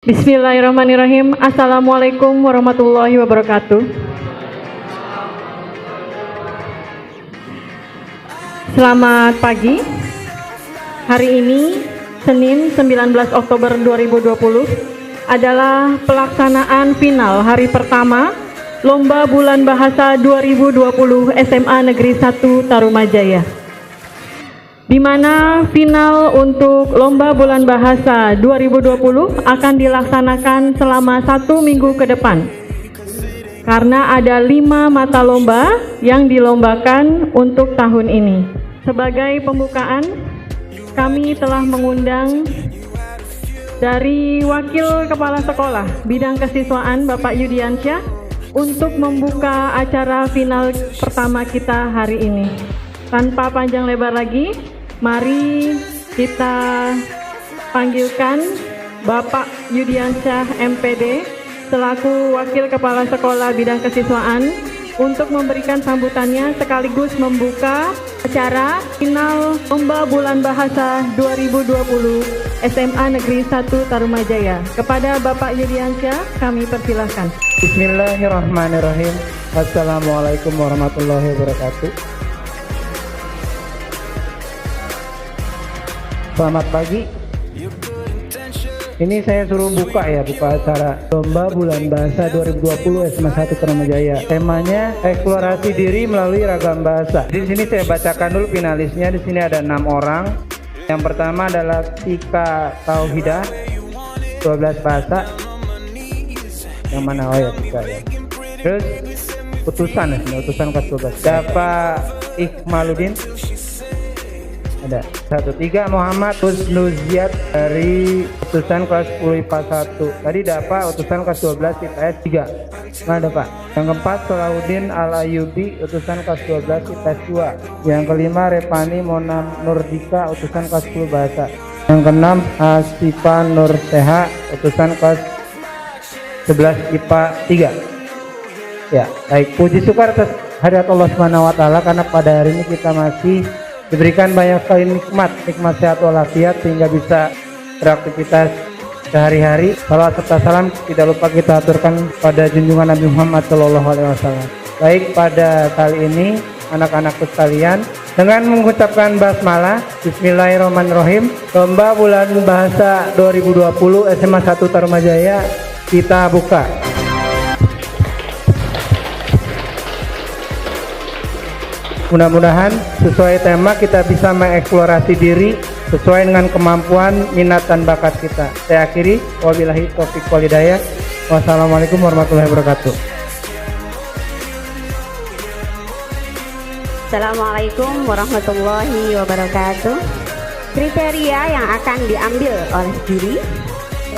Bismillahirrahmanirrahim. Assalamualaikum warahmatullahi wabarakatuh. Selamat pagi. Hari ini, Senin 19 Oktober 2020, adalah pelaksanaan final hari pertama Lomba Bulan Bahasa 2020 SMA Negeri 1 Tarumajaya, di mana final untuk Lomba Bulan Bahasa 2020 akan dilaksanakan selama 1 minggu ke depan. Karena ada 5 mata lomba yang dilombakan untuk tahun ini. Sebagai pembukaan, kami telah mengundang dari Wakil Kepala Sekolah Bidang Kesiswaan Bapak Yudiansyah untuk membuka acara final pertama kita hari ini. Tanpa panjang lebar lagi, mari kita panggilkan Bapak Yudiansyah MPD selaku Wakil Kepala Sekolah Bidang Kesiswaan untuk memberikan sambutannya sekaligus membuka acara final Lomba Bulan Bahasa 2020 SMA Negeri 1 Tarumajaya. Kepada Bapak Yudiansyah kami persilahkan. Bismillahirrahmanirrahim. Assalamualaikum warahmatullahi wabarakatuh. Selamat pagi. Ini saya suruh buka acara Lomba Bulan Bahasa 2020 SMA 1 Tarumajaya. Temanya eksplorasi diri melalui ragam bahasa. Di sini saya bacakan dulu finalisnya. Di sini ada 6 orang. Yang pertama adalah Tika Tauhidah, 12 bahasa. Yang mana? Oh ya, Tika ya. Terus utusan kelas 12. Dafa Ikmaluddin. Ada 13 Muhammad Husnuziat dari utusan kelas 10 IPA 1. Tadi dapat utusan kelas 12 IPS 3. Nah, ada Pak. Yang keempat Salahuddin Al-Ayubi utusan kelas 12 IPS 2. Yang kelima Repani Monam Nurdika utusan kelas 10 bahasa. Yang keenam Asifa Nur Seha utusan kelas 11 IPA 3. Ya, baik. Puji syukur atas hadirat Allah Subhanahu wa taala karena pada hari ini kita masih diberikan banyak sekali nikmat sehat walafiat sehingga bisa beraktivitas sehari-hari. Salawat serta salam tidak lupa kita aturkan pada junjungan Nabi Muhammad SAW. Baik, pada kali ini anak-anakku sekalian, dengan mengucapkan basmalah, Bismillahirrahmanirrahim, Lomba Bulan Bahasa 2020 SMA 1 Tarumajaya kita buka. Mudah-mudahan sesuai tema kita bisa mengeksplorasi diri sesuai dengan kemampuan, minat, dan bakat kita. Saya akhiri, wabillahi taufiq wal hidayah. Wassalamualaikum warahmatullahi wabarakatuh. Assalamualaikum warahmatullahi wabarakatuh. Kriteria yang akan diambil oleh juri,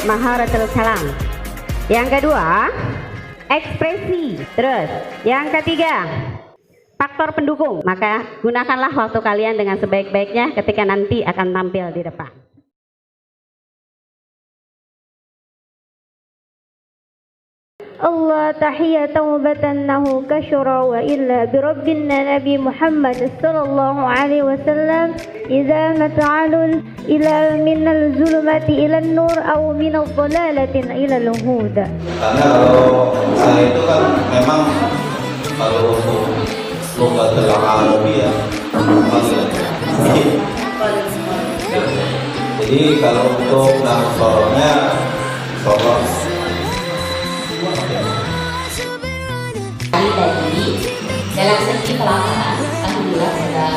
maharatul kalam. Yang kedua, ekspresi. Terus, yang ketiga, faktor pendukung. Maka gunakanlah waktu kalian dengan sebaik-baiknya ketika nanti akan tampil di depan. Allah tahiyatan wa batannahu kasyura wa illa birabbina Nabi Muhammad sallallahu alaihi wasallam idza mata'alun ila minal zulumati ila nur aw minal dhalalatin ila al-huda. Karena kalau saya itu kan memang kalau Lughatul Arabiyah jadi kalau untuk nasornya tadi dalam segi pelaksanaan alhamdulillah sudah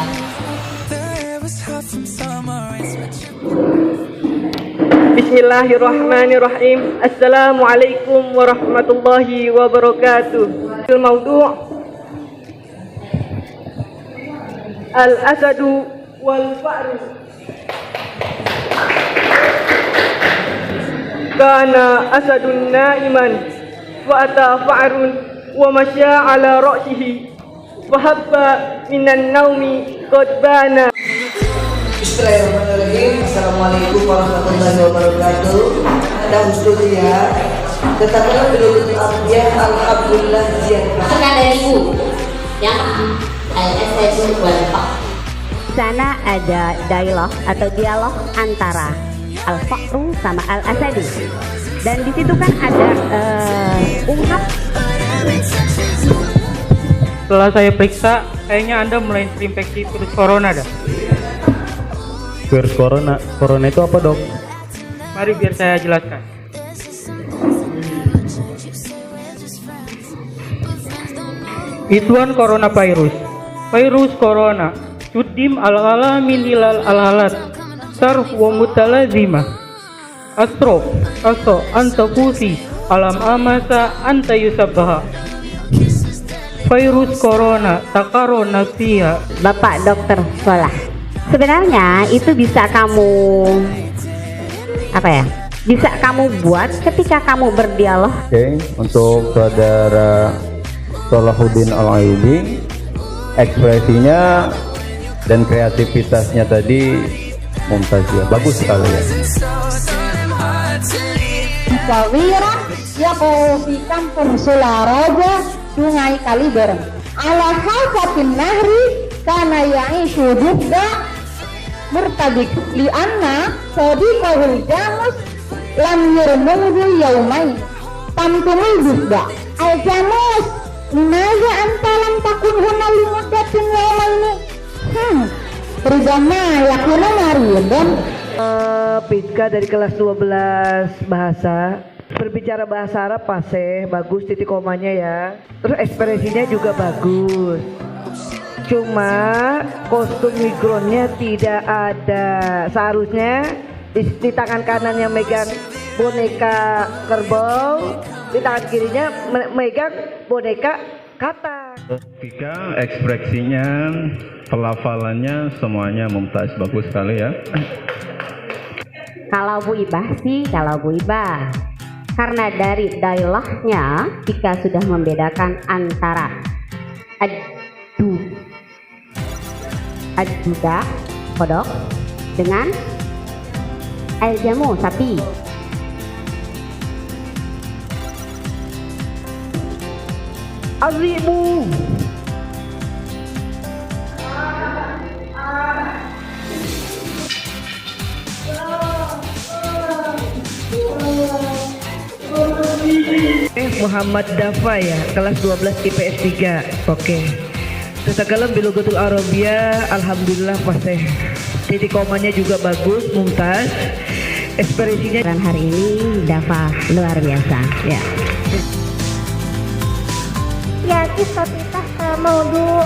Bismillahirrahmanirrahim. Assalamualaikum warahmatullahi wabarakatuh. Al-mawdu' Al-asadu wal-fa'ru. Kana asadun na'iman wa ata fa'run wa masya ala ra'sihi wa habba minan naumi qad bana. Bismillahirrahmanirrahim. Assalamualaikum warahmatullahi wabarakatuh. Ada Husnulia. Tetaplah bidul abdiyah al-abdullah ziyad. Bukan dari ibu yang al-asadu wal-fa'ru. Sana ada dialog atau dialog antara al-faqru sama al-asadu. Dan di situ kan ada ungkap. Setelah saya periksa, kayaknya Anda mulai terinfeksi virus corona dah. Virus corona itu apa, Dok? Mari biar saya jelaskan. Ituan coronavirus. Virus corona. Sudim al-alamin hilal al-halat. Sarf wa mutalazimah. Astro antafusi alam amasa anta yusabbaha. Virus corona takaro nafsiha. Bapak dokter sekolah, sebenarnya itu bisa kamu bisa kamu buat ketika kamu berdialog. Oke, untuk saudara Salahuddin Al-Ayyubi, ekspresinya dan kreativitasnya tadi mumtaz ya, bagus sekali ya. Kawira ya di kampung Sularaja Sungai Kaliber ala hafatin nahri kana ya'ishu dubda murtabik lianna sadiqahul jamus lam yurmudu yaumai tamtumul dubda al jamus limaza anta lam takun huna limudatin yaumaini berbama yakuna maridan. Pitka dari kelas 12 bahasa, berbicara bahasa Arab fasih, bagus, titik komanya ya. Terus ekspresinya juga bagus. Cuma kostum migronnya tidak ada. Seharusnya di tangan kanannya megang boneka kerbau, di tangan kirinya megang boneka katak. Ketika ekspresinya, pelafalannya semuanya mumtaz, bagus sekali ya. Kalau Bu Ibah sih, karena dari dialognya jika sudah membedakan antara ad-duda kodok dengan al-jamu sapi. Azimu. Muhammad Dafa ya, kelas 12 IPS 3. Oke. Tatakalam bilogatul Arabia, alhamdulillah fasih. Titik komanya juga bagus, mumtaz. Ekspresinya Dan hari ini Dafa luar biasa ya. Ya kita maudu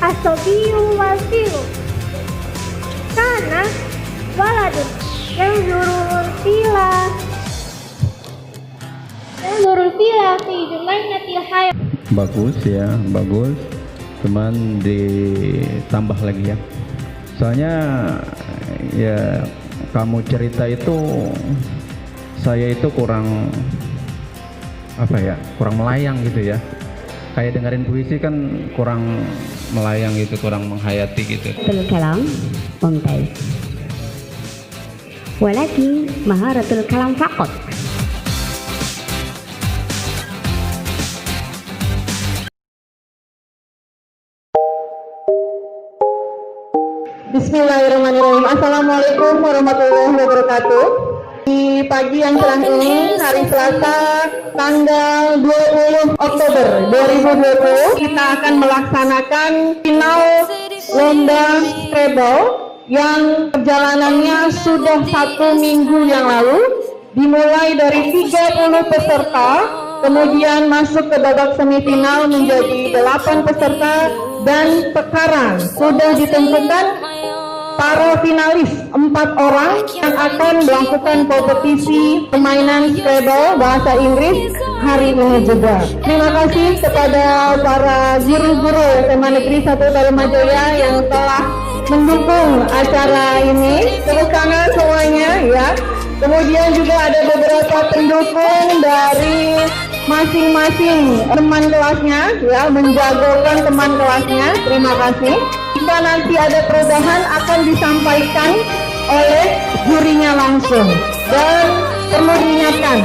asobiyu wasilu karena waladun yang zurul fila fi junainatil hayat. Bagus ya, bagus. Cuman ditambah lagi ya. Soalnya ya kamu cerita itu saya itu kurang melayang gitu ya. Kayak dengerin puisi kan kurang melayang gitu, kurang menghayati gitu. Kalam mumtaz. Walakin maharatul kalam faqat. Bismillahirrahmanirrahim. Assalamualaikum warahmatullahi wabarakatuh. Di pagi yang cerah ini, hari Selasa, tanggal 20 Oktober 2020, kita akan melaksanakan final lomba Scrabble yang perjalanannya sudah 1 minggu yang lalu, dimulai dari 30 peserta, kemudian masuk ke babak semifinal menjadi 8 peserta, dan sekarang sudah ditentukan para finalis 4 orang yang akan melakukan kompetisi permainan Scrabble bahasa Inggris hari ini juga. Terima kasih kepada para guru-guru SMA Negeri 1 Tarumajaya yang telah mendukung acara ini. Tepuk tangan semuanya ya. Kemudian juga ada beberapa pendukung dari masing-masing teman kelasnya ya, menjagokan teman kelasnya. Terima kasih. Jika nanti ada perubahan akan disampaikan oleh jurinya langsung. Dan perlu diingatkan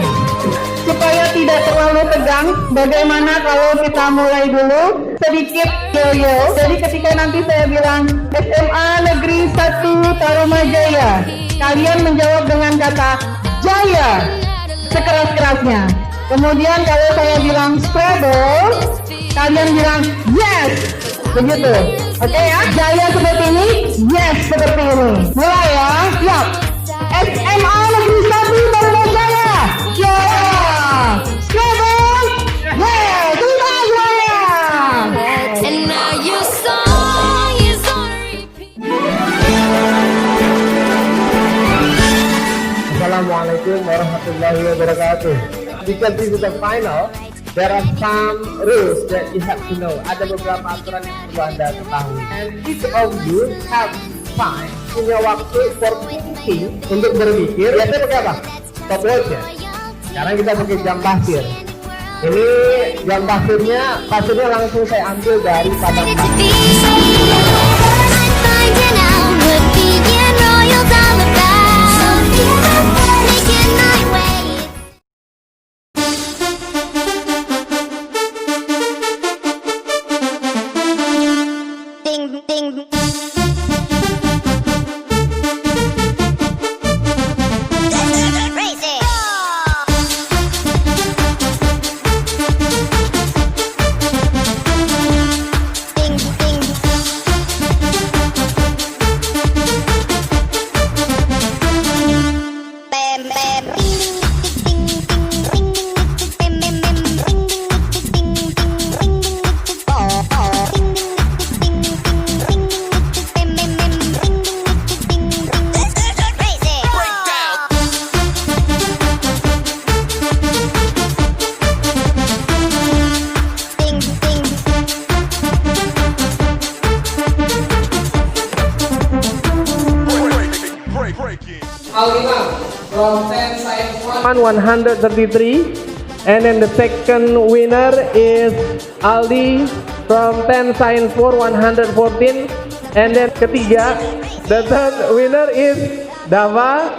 supaya tidak terlalu tegang, bagaimana kalau kita mulai dulu sedikit yo-yo. Jadi ketika nanti saya bilang SMA Negeri 1 Tarumajaya, kalian menjawab dengan kata jaya sekeras-kerasnya. Kemudian kalau saya bilang Scrabble, kalian bilang yes, begitu. Oke ya, jaya seperti ini, yes seperti ini. Mulai ya, siap. SMA Negeri 1 Barunajaya, jaya. Scrabble, yes, kita jaya. Assalamualaikum warahmatullahi wabarakatuh. Because this is the final, there are some rules that you have to know. Ada beberapa aturan yang perlu Anda ketahui. And each of you have time, punya waktu for thinking, untuk berpikir. Biasanya pakai apa? Stopwatch ya. Sekarang kita pakai jam pasir. Ini jam pasirnya langsung saya ambil dari padang pasir. From 10 science 133, and then the second winner is Aldi from 10 science 4 114, and then ketiga, the third winner is Dava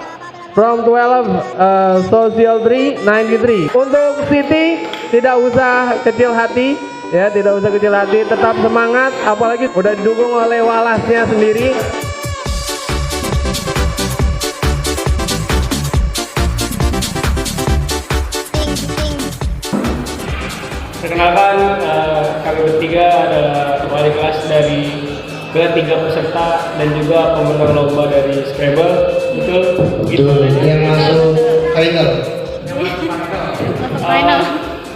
from 12 social 3 93. Untuk Siti tidak usah kecil hati ya, tidak usah kecil hati, tetap semangat, apalagi udah didukung oleh walasnya sendiri. Perkenalkan, kami bertiga adalah wali kelas dari ketiga peserta dan juga pemenang lomba dari Scrabble. Betul? Yang masuk final.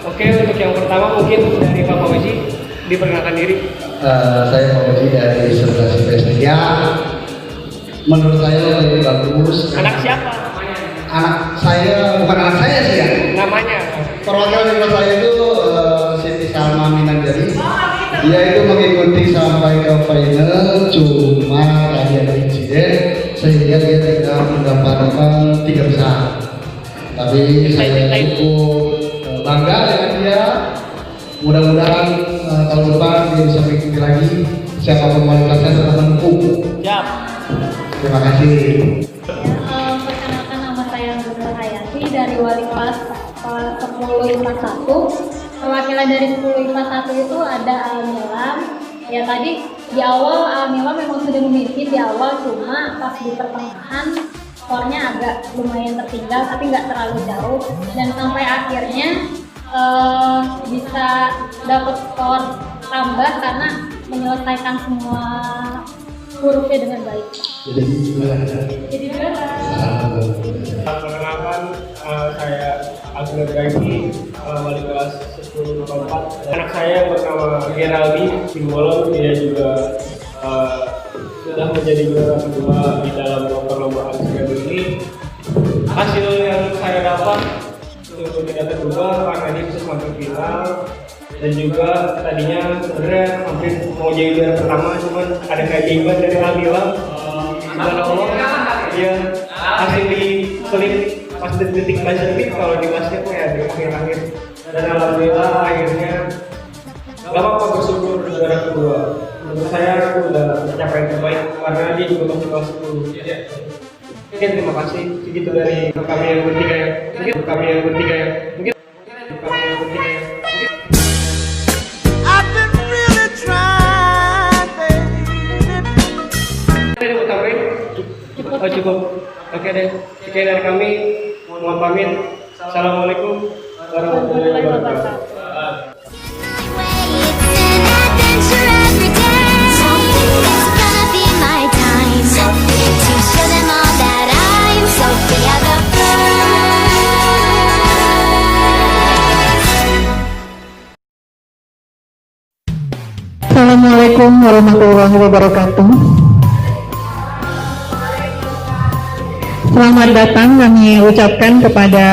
Oke, untuk yang pertama mungkin dari Pak Fauzi, diperkenalkan diri. Saya Fauzi dari 11 IPS 3. Menurut saya lebih bagus. Anak siapa? Anak saya, bukan anak saya sih ya. Namanya? Perwakilan kelas saya itu Siti Salma Minanjari. Dia itu mengikuti sampai ke final, cuma tadi ada insiden sehingga dia tidak mendapatkan 3 besar. Tapi saya cukup bangga dengan dia. Mudah-mudahan tahun depan dia bisa mengikuti lagi. Siapapun wali kelasnya tetap mendukung. Siap. Terima kasih. Perkenalkan, nama saya Nur Hayati dari wali kelas 10 IPA 1. Perwakilan dari 10 IPA 1 itu ada Almilam. Ya tadi di awal Almilam memang sudah memimpin di awal, cuma pas di pertengahan skornya agak lumayan tertinggal tapi nggak terlalu jauh, dan sampai akhirnya bisa dapat skor tambah karena menyelesaikan semua hurufnya dengan baik. Jadi juara. Perkenalkan, saya Abdul Gaji, wali kelas 10/4. Anak saya bernama Geraldi Simbolon, dia juga sudah menjadi juara kedua di dalam perlombaan Scrabble ini. Hasil yang saya dapat untuk tidak terduga karena dia bisa sampai final, dan juga tadinya sebenarnya hampir mau jadi juara pertama, cuman ada keajaiban dari Alhamdulillah. Dia hasil di klik pas detik basket kalau di basket ya di akhir-akhir, dan alhamdulillah akhirnya gak apa-apa, bersyukur juara kedua. Menurut saya itu udah pencapaian terbaik karena dia juga masuk kelas 10. Mungkin terima kasih segitu dari kami yang bertiga ya. Cukup. Oke deh, sekian dari kami. Mohon pamit. Assalamualaikum warahmatullahi wabarakatuh. Assalamualaikum warahmatullahi wabarakatuh. Selamat datang kami ucapkan kepada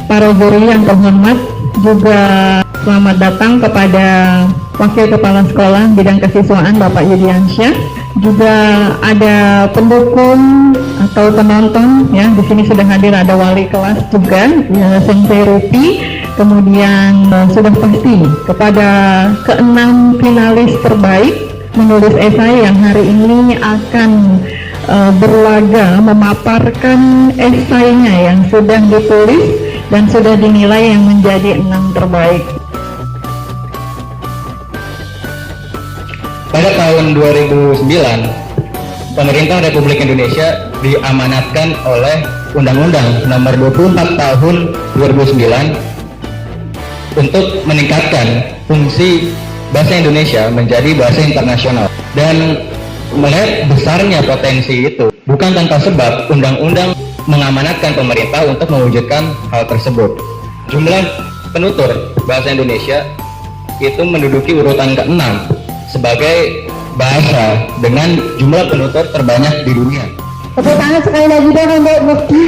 para guru yang terhormat, juga selamat datang kepada Wakil Kepala Sekolah Bidang Kesiswaan Bapak Yudiansyah. Juga ada pendukung atau penonton ya, di sini sudah hadir, ada wali kelas juga ya, Sensei Rupi. Kemudian sudah pasti kepada keenam finalis terbaik menulis esai yang hari ini akan berlaga memaparkan esainya yang sudah ditulis dan sudah dinilai yang menjadi 6 terbaik. Pada tahun 2009, pemerintah Republik Indonesia diamanatkan oleh Undang-Undang Nomor 24 Tahun 2009 untuk meningkatkan fungsi bahasa Indonesia menjadi bahasa internasional. Dan melihat besarnya potensi itu, bukan tanpa sebab undang-undang mengamanatkan pemerintah untuk mewujudkan hal tersebut. Jumlah penutur bahasa Indonesia itu menduduki urutan ke-6 sebagai bahasa dengan jumlah penutur terbanyak di dunia. Tepuk tangan sekali lagi dong untuk Mufti.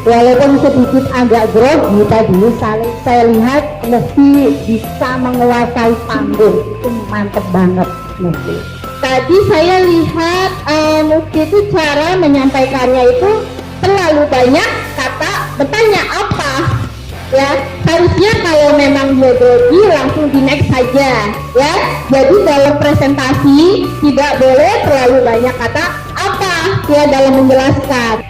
Walaupun sedikit agak grogi tadi, saya lihat Mufti bisa menguasai panggung, itu mantep banget Mufti. Tadi saya lihat Mufti itu cara menyampaikannya itu terlalu banyak kata bertanya apa, ya harusnya kalau memang dia grogi langsung di next saja, ya. Jadi dalam presentasi tidak boleh terlalu banyak kata apa, ya dalam menjelaskan.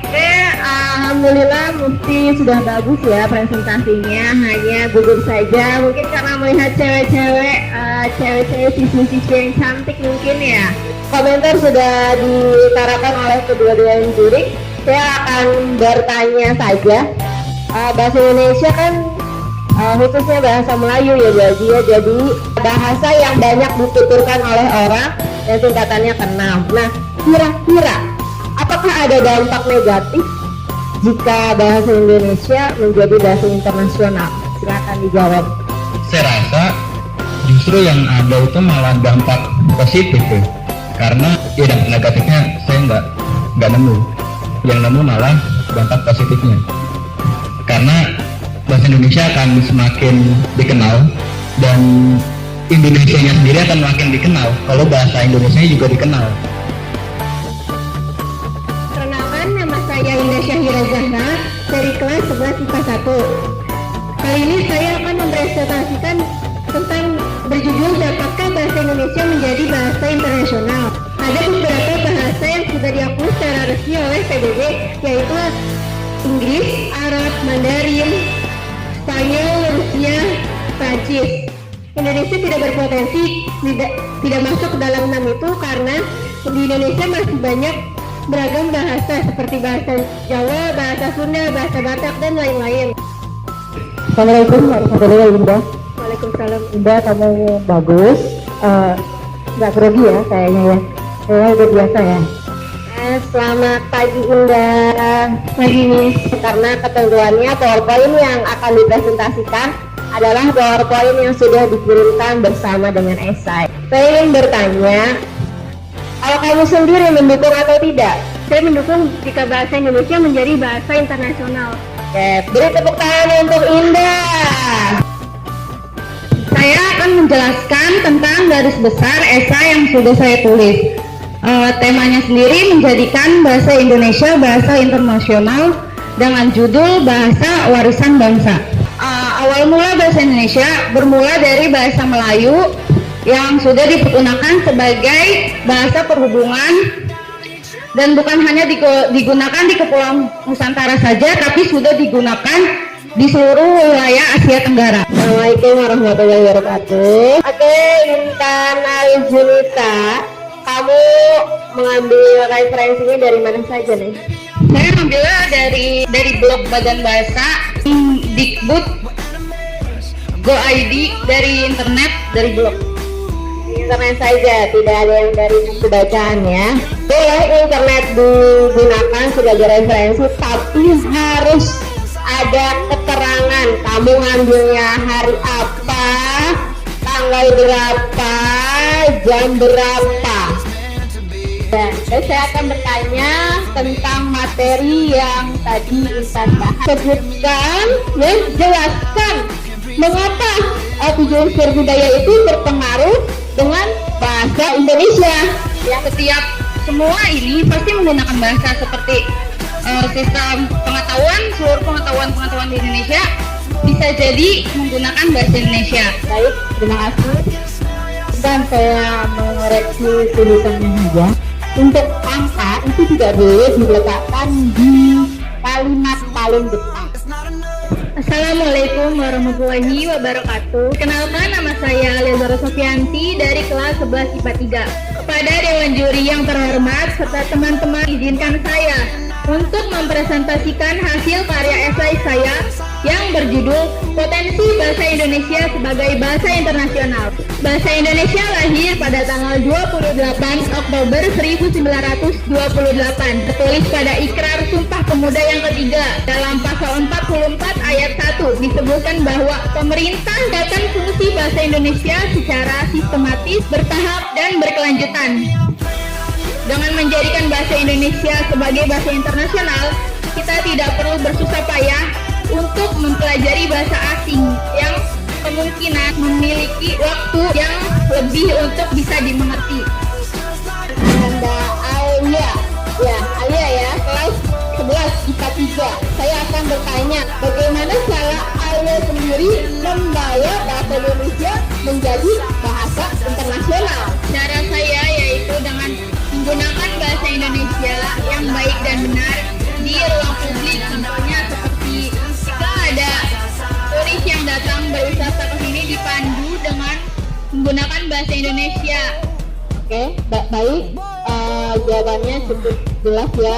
Alhamdulillah Mufti sudah bagus ya presentasinya, hanya gugur saja mungkin karena melihat cewek-cewek siswi-siswi yang cantik mungkin ya. Komentar sudah diutarakan oleh kedua-dua yang juri. Saya akan bertanya saja, bahasa Indonesia kan khususnya bahasa Melayu ya, jadi bahasa yang banyak dituturkan oleh orang yang tingkatannya ke-6. Nah, kira-kira apakah ada dampak negatif jika bahasa Indonesia menjadi bahasa internasional? Silakan dijawab. Saya rasa justru yang ada itu malah dampak positif ya. Karena ya dampak negatifnya saya nggak nemu. Yang nemu malah dampak positifnya. Karena bahasa Indonesia akan semakin dikenal dan Indonesianya sendiri akan makin dikenal kalau bahasa Indonesia juga dikenal. Saya Indah Syahira Zahra dari kelas 11 IPA 1. Kali ini saya akan mempresentasikan tentang berjudul apakah bahasa Indonesia menjadi bahasa internasional. Ada beberapa bahasa yang sudah diakui secara resmi oleh PBB, yaitu Inggris, Arab, Mandarin, Spanyol, Rusia, Prancis. Indonesia tidak berpotensi tidak masuk ke dalam 6 itu karena di Indonesia masih banyak beragam bahasa seperti bahasa Jawa, bahasa Sunda, bahasa Batak, dan lain-lain. Assalamualaikum warahmatullahi wabarakatuh. Waalaikumsalam. Indah, kamu bagus. Nggak grogi ya kayaknya ya. Kayaknya udah biasa ya. Selamat pagi Indah. Pagi Miss. Karena ketentuannya PowerPoint yang akan dipresentasikan adalah PowerPoint yang sudah dikirimkan bersama dengan esai. Saya ingin bertanya, kalau kamu sendiri mendukung atau tidak? Saya mendukung jika bahasa Indonesia menjadi bahasa internasional. Oke, beri tepuk tangan untuk Indah. Saya akan menjelaskan tentang garis besar esai yang sudah saya tulis. Temanya sendiri menjadikan bahasa Indonesia bahasa internasional dengan judul Bahasa Warisan Bangsa. Awal mula bahasa Indonesia bermula dari bahasa Melayu yang sudah digunakan sebagai bahasa perhubungan dan bukan hanya digunakan di Kepulauan Nusantara saja, tapi sudah digunakan di seluruh wilayah Asia Tenggara. Assalamualaikum warahmatullahi wabarakatuh. Oke, Intan Aljunita, Kamu mengambil referensinya dari mana saja nih? Saya ngambilnya dari blog Badan Bahasa, Dikbud, GoID, dari internet, dari blog. Internet saja, tidak ada yang dari buku bacaan ya. Boleh internet digunakan sebagai referensi, tapi harus ada keterangan. Kamu ngambilnya hari apa, tanggal berapa, jam berapa. Dan saya akan bertanya tentang materi yang tadi Intan bahas. Sebutkan, ya, jelaskan mengapa tujuan berbudaya itu berpengaruh dengan bahasa Indonesia. Ya, setiap semua ini pasti menggunakan bahasa seperti sistem pengetahuan, seluruh pengetahuan di Indonesia bisa jadi menggunakan bahasa Indonesia. Baik, terima kasih. Dan saya mengoreksi tulisannya saja. Untuk angka itu tidak boleh diletakkan di kalimat paling depan. Assalamualaikum warahmatullahi wabarakatuh. Kenalkan, nama saya Aliazara Sofianti dari kelas 11 IPA 3. Kepada Dewan Juri yang terhormat serta teman-teman, izinkan saya untuk mempresentasikan hasil karya esai saya yang berjudul Potensi Bahasa Indonesia sebagai Bahasa Internasional. Bahasa Indonesia lahir pada tanggal 28 Oktober 1928, tertulis pada Ikrar Sumpah Pemuda yang ketiga. Dalam pasal 44 ayat 1 disebutkan bahwa pemerintah akan fungsi bahasa Indonesia secara sistematis, bertahap, dan berkelanjutan. Dengan menjadikan bahasa Indonesia sebagai bahasa internasional, kita tidak perlu bersusah payah untuk mempelajari bahasa asing yang kemungkinan memiliki waktu yang lebih untuk bisa dimengerti. Anda Alia, Alia ya, kelas 11 IPA 3. Saya akan bertanya, bagaimana cara Alia sendiri membawa bahasa Indonesia menjadi bahasa internasional? Cara saya yaitu dengan menggunakan bahasa Indonesia yang baik dan benar di ruang publik. Contohnya seperti jika ada turis yang datang berwisata ke sini dipandu dengan menggunakan bahasa Indonesia. Oke, baik. Jawabannya cukup jelas ya.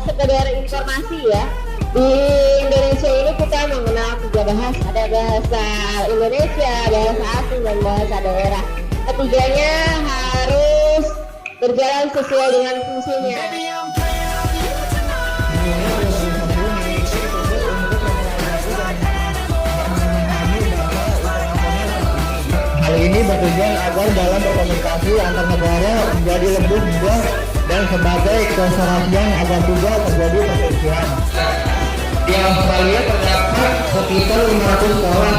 Sekedar informasi ya, di Indonesia ini kita mengenal 3 bahasa. Ada bahasa Indonesia, bahasa asing, dan bahasa daerah. Ketiganya harus berjalan sesuai dengan fungsinya. Hal ini bertujuan agar dalam berkomunikasi antar negara menjadi lebih mudah dan sebagai keserasian agar juga terjadi perselisihan. Di Australia terdapat sekitar 500 sekolah,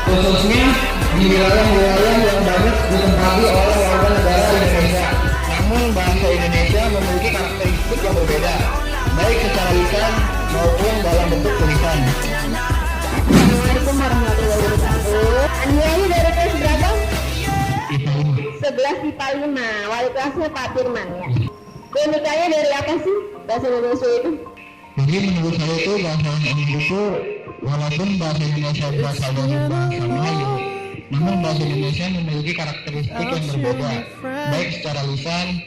khususnya di wilayah-wilayah yang banyak ditempati oleh warga negara Indonesia. Namun bahasa Indonesia memiliki karakteristik yang berbeda, baik secara lisan maupun dalam bentuk tulisan. Assalamualaikum warahmatullahi wabarakatuh. Aniaya dari kelas berapa? 11 IPA 5. Wali kelasnya Pak Firman ya. Unikanya dari apa sih bahasa Indonesia itu? Jadi menurut saya itu bahasa Indonesia itu walaupun bahasa Indonesia berasal dari bahasa Melayu, namun bahasa Indonesia memiliki karakteristik yang berbeda, baik secara lisan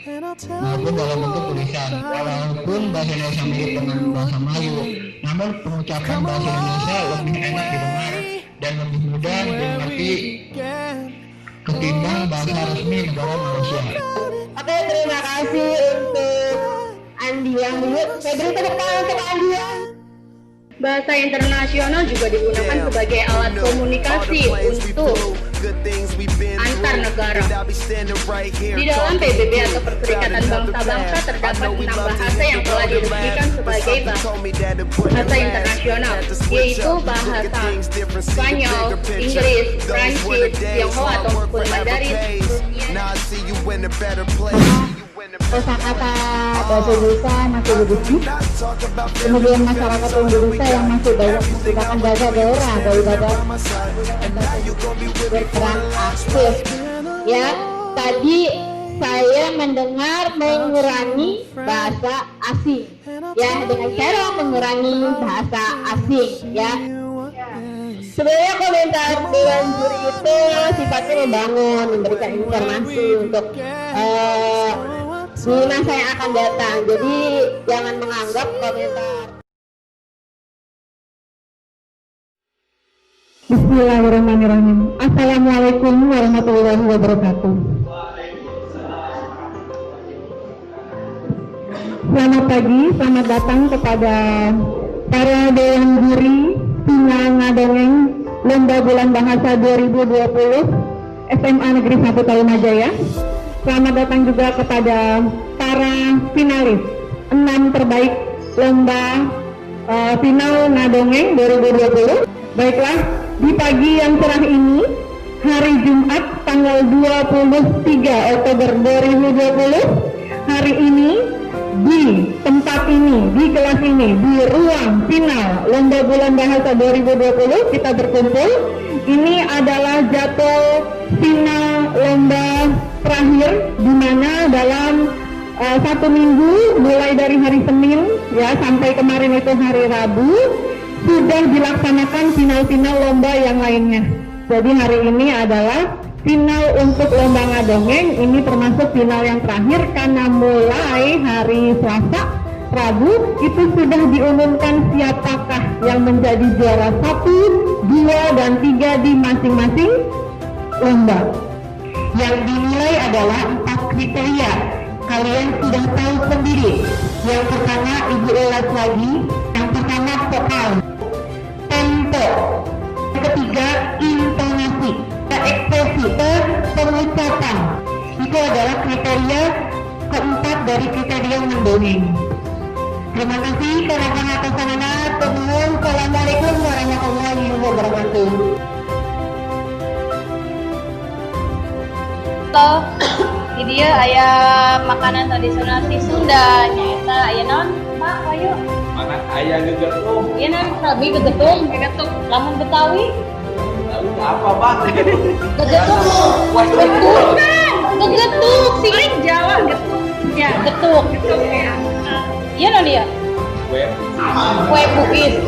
maupun dalam bentuk tulisan. Walaupun bahasa Indonesia mirip dengan bahasa Melayu, namun pengucapan bahasa Indonesia lebih enak didengar dan lebih mudah dimengerti ketimbang bahasa resmi negara Malaysia. Oke, terima kasih untuk Andiang dulu. Saya beri tepuk tangan untuk Andiang. Bahasa internasional juga digunakan sebagai alat komunikasi untuk antar negara. Di dalam PBB atau Perserikatan Bangsa-Bangsa terdapat 6 bahasa yang telah diresmikan sebagai bahasa internasional, yaitu bahasa Spanyol, Inggris, Prancis, Tionghoa ataupun Mandarin, Kosakata bahasa Indonesia masih begitu. Kemudian masyarakat Indonesia yang masih banyak menggunakan bahasa daerah daripada berperan aktif. Ya, tadi saya mendengar mengurangi bahasa asing. Ya, dengan cara mengurangi bahasa asing. Ya. Sebenarnya komentar dewan juri itu sifatnya membangun, memberikan informasi untuk di masa yang akan datang. Jadi jangan menganggap komentar. Bismillahirrahmanirrahim. Assalamualaikum warahmatullahi wabarakatuh. Selamat pagi, selamat datang kepada para dewan juri final ngadongeng Lomba Bulan Bahasa 2020 SMA Negeri 1 Taimajaya. Selamat datang juga kepada para finalis 6 terbaik Lomba Final Ngadongeng 2020. Baiklah, di pagi yang cerah ini, hari Jumat tanggal 23 Oktober 2020, hari ini di tempat ini, di kelas ini, di ruang final Lomba Bulan Bahasa 2020 kita berkumpul. Ini adalah jadwal final lomba terakhir, di mana dalam 1 minggu mulai dari hari Senin ya sampai kemarin itu hari Rabu sudah dilaksanakan final-final lomba yang lainnya. Jadi hari ini adalah final untuk lomba ngadongeng, ini termasuk final yang terakhir karena mulai hari Selasa, Rabu itu sudah diumumkan siapakah yang menjadi juara 1, 2, dan 3 di masing-masing lomba. Yang dinilai adalah 4 kriteria. Kalian sudah tahu sendiri. Yang pertama, Ibu ulas lagi. Yang pertama, vokal, tempo. Yang ketiga, intonasi, ekspresi, pengucapan. Itu adalah kriteria keempat dari kriteria mendongeng. Terima kasih karena atas sana. Assalamualaikum warahmatullahi wabarakatuh. Halo, di dia aya makanan tradisional di Sunda, nyaeta aya naon? Pak, ayo. Mana ayah gegetung? Ieu naon sabi gegetung, gegetung. Lamun Betawi? Lalu apa bang? Gegetung. Gegetuk, sing Jawa getuk. Ya, getuk. Getuk ya. Iya naon dia? Kue bukit.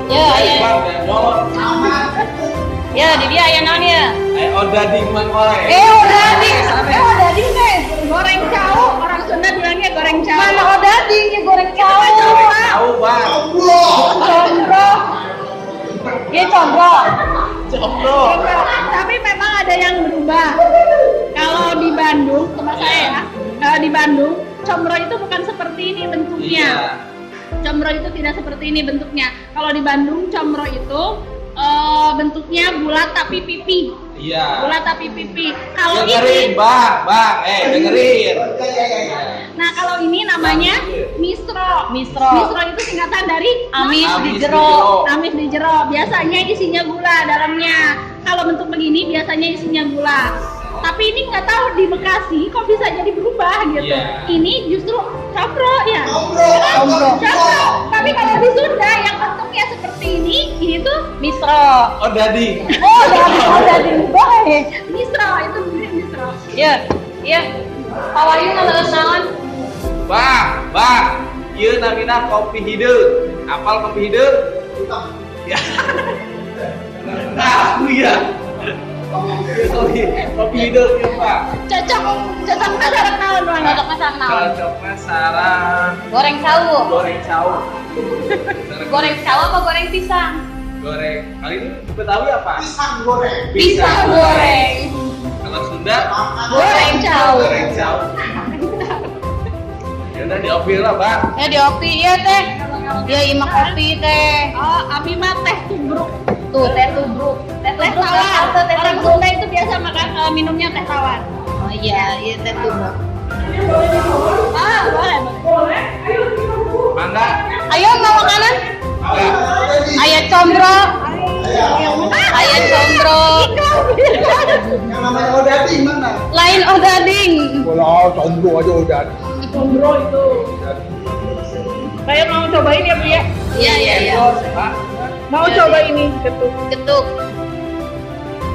Ya, aya. Ya, di dia aya naon ya? Odading man goreng. Odading teh goreng cau. Orang Sunda bilangnya goreng cau. Mana odading ya goreng cau? Tahu bang. Combro. Ya combro. Tapi memang ada yang berubah. Kalau di Bandung, tempat saya ya, kalau di Bandung, combro itu bukan seperti ini bentuknya. Combro itu tidak seperti ini bentuknya. Kalau di Bandung, combro itu bentuknya bulat tapi pipi. Iya. Bulat tapi pipi. Kalau dengerin, ini, bang, dengerin. Nah kalau ini namanya misro. Misro itu singkatan dari amis di jero. Amis di jero. Biasanya isinya gula dalamnya. Kalau bentuk begini biasanya isinya gula. Tapi ini nggak tahu di Bekasi kok bisa jadi berubah gitu. Yeah. Ini justru combro ya. Combro. Tapi kalau di Sunda yang bentuknya seperti ini tuh Misro. Odading. Odading bae. Misro itu mirip misro. Iya. Pawayu ngaleus naon? Bang, ieu namina kopi hideung. Apal kopi hideung? Ya. Nah, iya. Kopi hideung ya, Pak. Cocok masarak naon, Bang? Cocok masak naon? Cocoknya sarang Goreng cau. Goreng cau apa goreng pisang? Goreng. Kali ini Betawi apa? Pisang goreng. Kalau Sunda Goreng cau. Ya udah diopi lah, Bang. Ya diopi ya teh. Ya ima kopi teh. Oh, abi mah teh tubruk. Tuh teh tubruk. Teh tawar. Orang Sunda itu biasa makan minumnya teh tawar. Oh iya teh tubruk. Boleh. Mangga. Ayo mau makanan? Ayah combro. Ayah combro. Yang namanya odading mana? Lain odading. Kalau combro aja odading. Combro itu. Saya mau cobain ya, Bu ya? Iya. Mau coba ini Getuk.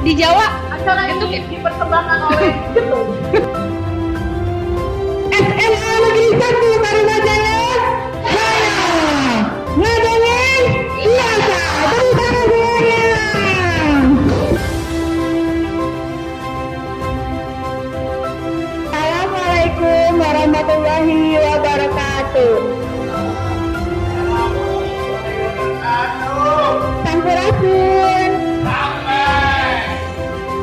Di Jawa acara ini dipersembahkan oleh Getuk. SMA Negeri 1 Taimajaya. Ngadongeng. Iya. warahmatullahi wabarakatuh. Sampurasun.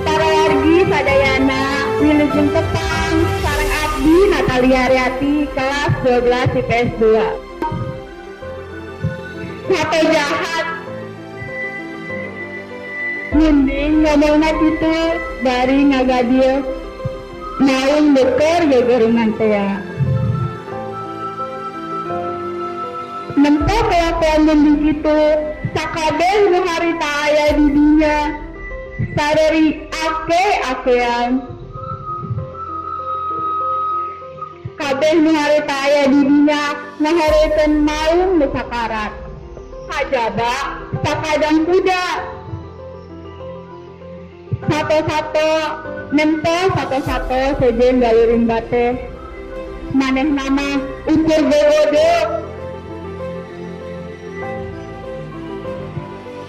Para wargi sadayana wilujeng tepang sareng abdi Natalia Ariati kelas 12 IPS 2. Sate jahat mending ngomongna kitu dari ngagadio naung beker gegerungan teh. Nempo kelakuan mending kitu sakabeh nu harita aya di dinya sadari ake-akean kabeh nu harita aya di dinya ngahareukeun maung nu sakarat kajaba sakadang kuda sato-sato nempo sato-sato sejen galuring bate maneh nama ukur begodo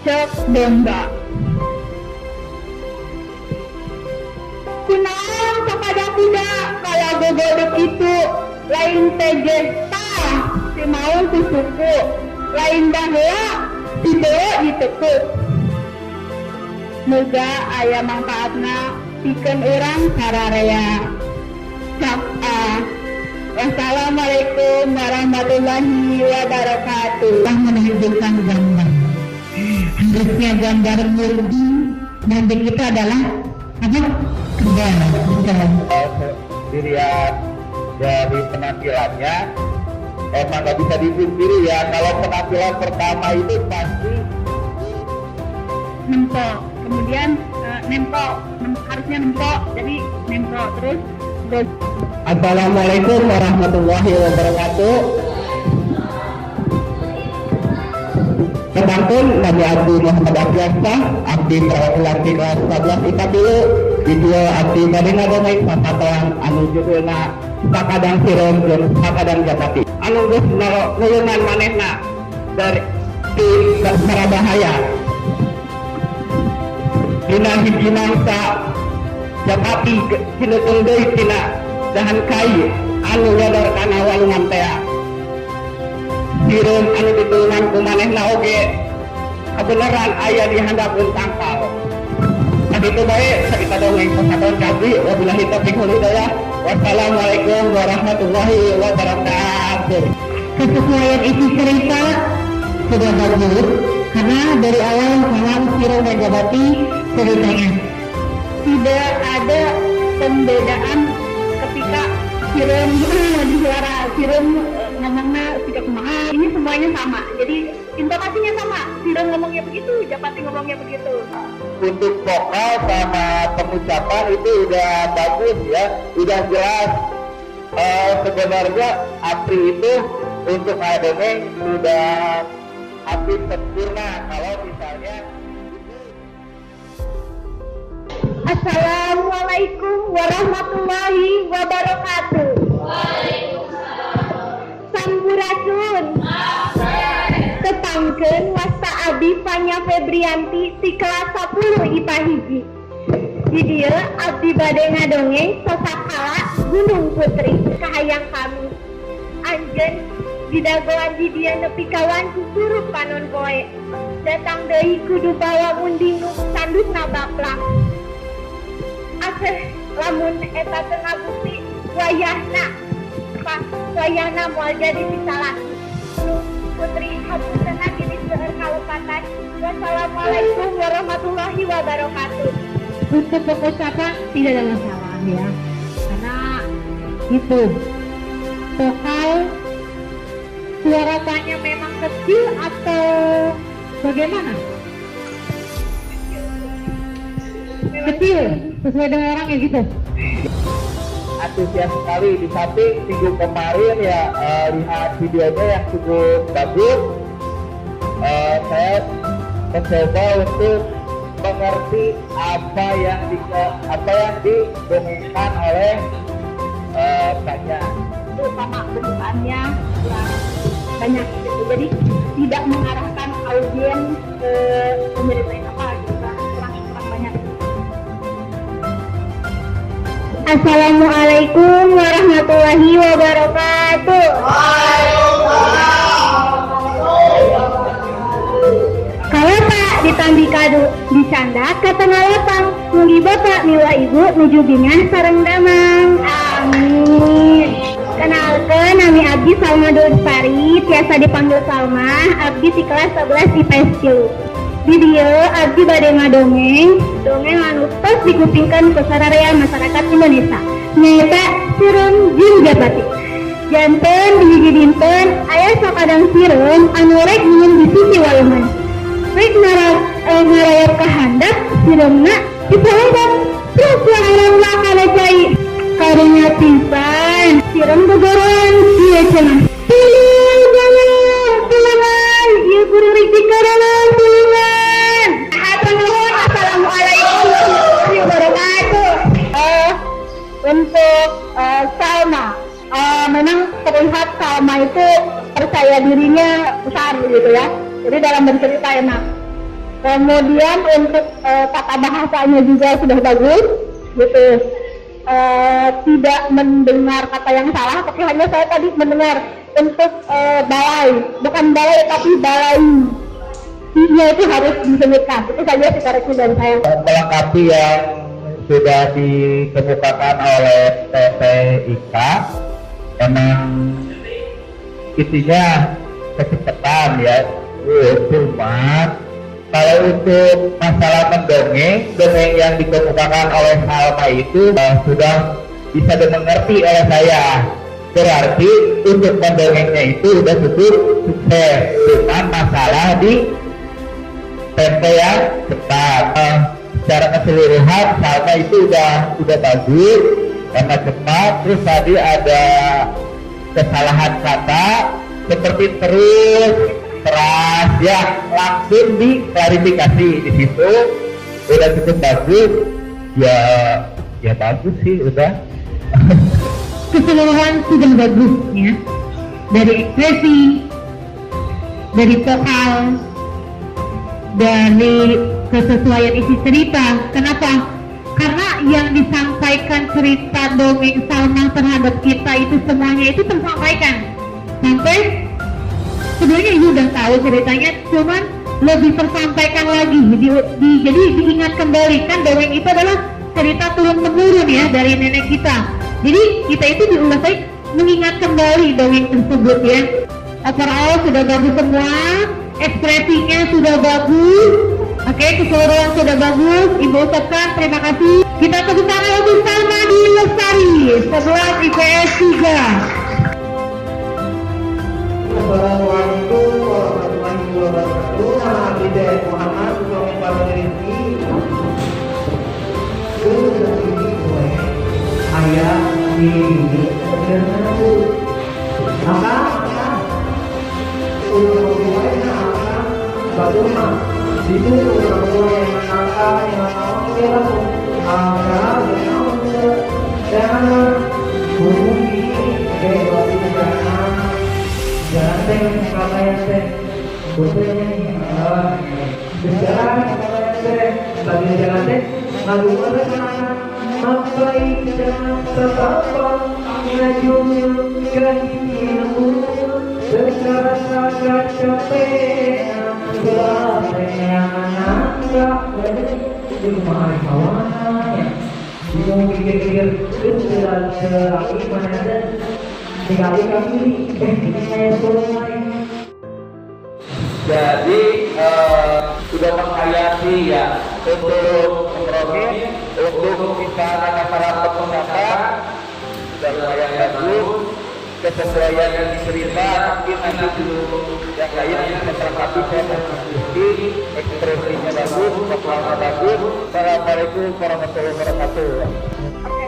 cek domba kunaon sakadang kuda kaya begodok itu lain tegeh tah si maung ku suku lain dahula si beo ditekuk moga aya mangpaatna pikeun urang sararea. Wassalamualaikum warahmatullahi wabarakatuh. Menunjukkan gambar. Harusnya gambar murni dan kita adalah apa? Kendala. Dilihat dari penampilannya emang nggak bisa dipungkiri ya, kalau penampilan pertama itu pasti nempo, kemudian nempo, harusnya nempo, jadi nempo terus. Assalamualaikum warahmatullahi wabarakatuh. Pertama Nabi Abdi Muhammad Abdiasa, Abdi perwakilan kelas 11 IPA dulu. Video Abdi Badena Domeng Pasatuan anu judulna Sakadang Sirom jeung Sakadang Japati. Anu geus nulungan manehna dari di Sarabahaya. Dina hiji mangsa Japati sileung deui tina dahan kai anu wedor kana walungan teh. Sireum anu ditulungan ku manehna oge kebenaran aya di handapkeun tangkal. Itu baik, kita dongeng pesantren Kabri. Wabillahi taufiq wal hidayah. Wassalamualaikum warahmatullahi wabarakatuh. Kesesuaian isi cerita sudah bagus karena dari awal salam Sirom dan Jabati ceritanya tidak ada pembedaan ketika Sirom di suara Sirom ngomongnya tidak kumaha, ini semuanya sama, jadi intonasinya sama. Sirom ngomongnya begitu, Japati ngomongnya begitu. Untuk vokal sama pengucapan itu udah bagus ya, udah jelas. Sebenarnya Apri itu untuk ADM sudah hampir sempurna. Kalau misalnya Assalamualaikum warahmatullahi wabarakatuh. Sampurasun. Tetangkeun wasta abdi Fanya Febrianti ti kelas 10 IPA hiji. Di dieu abdi bade ngadongeng sasakala Gunung Putri kahayang kami. Anjeun didagoan di dieu nepi kawan susurup panon poe. Datang deui kudu bawa munding nu sandutna baplak. Aseh lamun eta teu ngabukti wayahna moal jadi disalaki. Putri hapuntenna gini seueur kalepatan. Wassalamualaikum warahmatullahi wabarakatuh. Untuk pengucapan tidak ada masalah ya, karena itu vokal suara Fanya memang kecil atau bagaimana? Kecil, sesuai dengan orangnya gitu. Antusias sekali, di samping minggu kemarin ya lihat videonya yang cukup bagus. Saya mencoba untuk mengerti apa yang didongengkan oleh Fanya. Itu sama bentukannya yang banyak gitu. Jadi tidak mengarahkan audiens ke pemberitaan apa gitu, kurang banyak. Assalamualaikum warahmatullahi Dicanda kata ngalapang, mugi bapak miwa ibu nuju bingah sareng damang. Amin. Kenalkan nami abdi Salma Dulsari, biasa dipanggil Salma, abdi di kelas 11 IPS 3. Di dieu abdi bade ngadongeng, dongeng anu tos dikupingkeun ku sararea masyarakat Indonesia. Nyaeta Sireum jeung Japati. Janten di hiji dinten aya sakadang sireum anu rek nyieun bisi waluman. Rek ngarayap ka handap sireumna disalebak. Terus larang kana cai. Karunya pisan sireum gogoroan ieu cenah. Tulungan, ieu guru riki karenan tulungan. Atur nuhun. Assalamualaikum warahmatullahi wabarakatuh. Untuk Salma, memang terlihat Salma itu percaya dirinya besar gitu ya. Jadi dalam bercerita enak. Kemudian untuk tata bahasanya juga sudah bagus gitu. Tidak mendengar kata yang salah, tapi hanya saya tadi mendengar untuk balai, bukan balai tapi balai. I-nya itu harus disebutkan. Itu saja koreksi dari saya. Melengkapi yang sudah dikemukakan oleh TPIK, memang isinya kecepatan ya. Cuma kalau untuk masalah mendongeng, dongeng yang dikemukakan oleh Salma itu sudah bisa dimengerti oleh saya. Berarti untuk mendongengnya itu sudah cukup sukses. Cuma masalah di tempo yang cepat. Secara keseluruhan Salma itu udah bagus karena cepat. Terus tadi ada kesalahan kata seperti terus, keras, ya langsung diklarifikasi di situ. Udah cukup bagus, ya bagus sih udah. Keseluruhan sudah bagus ya, dari ekspresi, dari vokal, dari kesesuaian isi cerita. Kenapa? Karena yang disampaikan cerita dongeng Salma terhadap kita itu semuanya itu tersampaikan. Sampai sebenarnya ibu udah tahu ceritanya, cuman lebih tersampaikan lagi. Jadi diingat kembali, kan dongeng itu adalah cerita turun temurun ya dari nenek kita. Jadi kita itu diulas lagi, mengingat kembali dongeng tersebut ya. Overall sudah bagus semua, ekspresinya sudah bagus. Oke, keseluruhan sudah bagus. Ibu ucapkan terima kasih. Kita tepuk tangan untuk Salma Dulsari 11 IPS 3. Assalamualaikum warahmatullahi wabarakatuh. Nama abdi Muhammad Sulaiman Badrisi. Ayah ini benar-benar apa? Bagaimana? Itu orang tua yang menangkap yang jangan hubungi bagi jangan kata yang berjalan bagi jalan lalu anak sampai jangan tertampang ngajungkan ilmu secara sangat capek yang anak cuma kawannya bingung pikir-pikir terus lagi mana ada dikali jadi sudah menghayati ya untuk program untuk kita masyarakat pendapat sudah lumayan bagus. Kesesuaian yang dicerita mungkin nanti dulu yang lain yang terlengkapi saya mengerti ekspresinya bagus, vokalnya bagus. Assalamualaikum warahmatullahi wabarakatuh. Oke,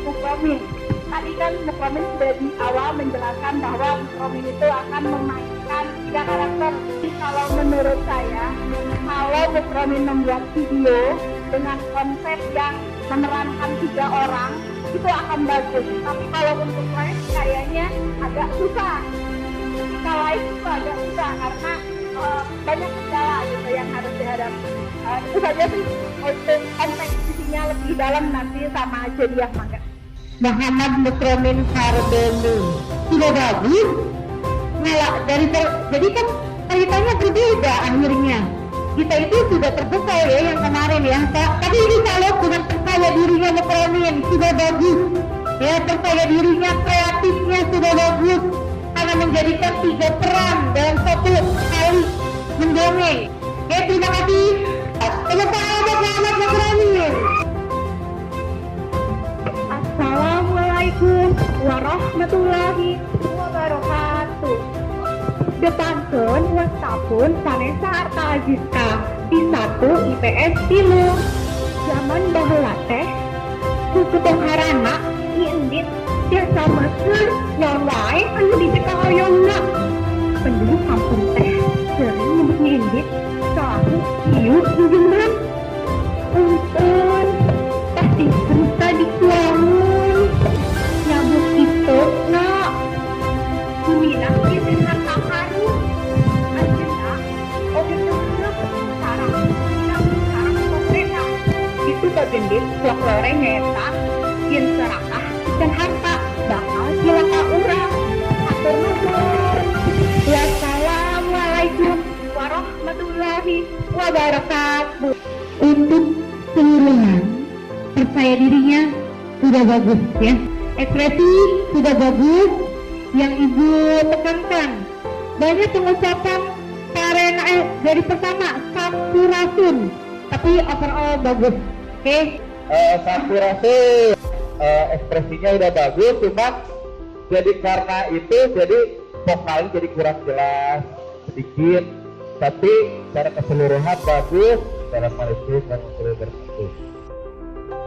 Mukromin. Tadi kan Mukromin sudah di awal menjelaskan bahwa Mukromin itu akan memainkan 3 karakter. Kalau menurut saya, kalau Mukromin membuat video dengan konsep yang memerankan 3 orang, itu akan bagus. Tapi kalau untuk live kayaknya agak susah. Jika live itu agak susah karena banyak kendala gitu yang harus dihadapi. Itu saja sih untuk kompetisinya lebih dalam nanti sama Jadiah Mangga. Muhammad Mukromin Fardeni sudah bagus. Jadi kan ceritanya berbeda akhirnya. kita itu sudah terbesar ya yang kemarin ya. Tapi ini kalau dengan percaya dirinya ngepromin sudah bagus ya, percaya dirinya, kreatifnya sudah bagus karena menjadikan 3 peran dalam satu kali mendongeng. Ya, terima kasih. Tepuk tangan buat Muhammad Ngepromin. Assalamualaikum warahmatullahi wabarakatuh. Depankeun wastapun sanesa arta ajiska di 1 IPS tilu. Zaman baheula teh kuku tongharana indit biasa mesur nyaon wae anu dicekahoyongna. Penduduk kampung teh sering nyebut indit selaku ieu junjungan. Untun pasti cerita dikuangun nyabut itu nak kuminah kisah harta karun akhirnya oke terus sarang konkretnya itu kegendit blok loreng ngeta yen serakah dan harta bakal cilaka urang. Atur nuhun. Wassalamualaikum warahmatullahi wabarakatuh. Untuk keseluruhan percaya dirinya sudah bagus ya, ekspresi sudah bagus. Yang ibu tekankan banyak pengucapan karena dari pertama sampurasun, tapi overall bagus. Oke, Sampurasun ekspresinya udah bagus, cuma jadi karena itu jadi vokalnya jadi kurang jelas sedikit, tapi secara keseluruhan bagus dalam hal itu dan berbentuk.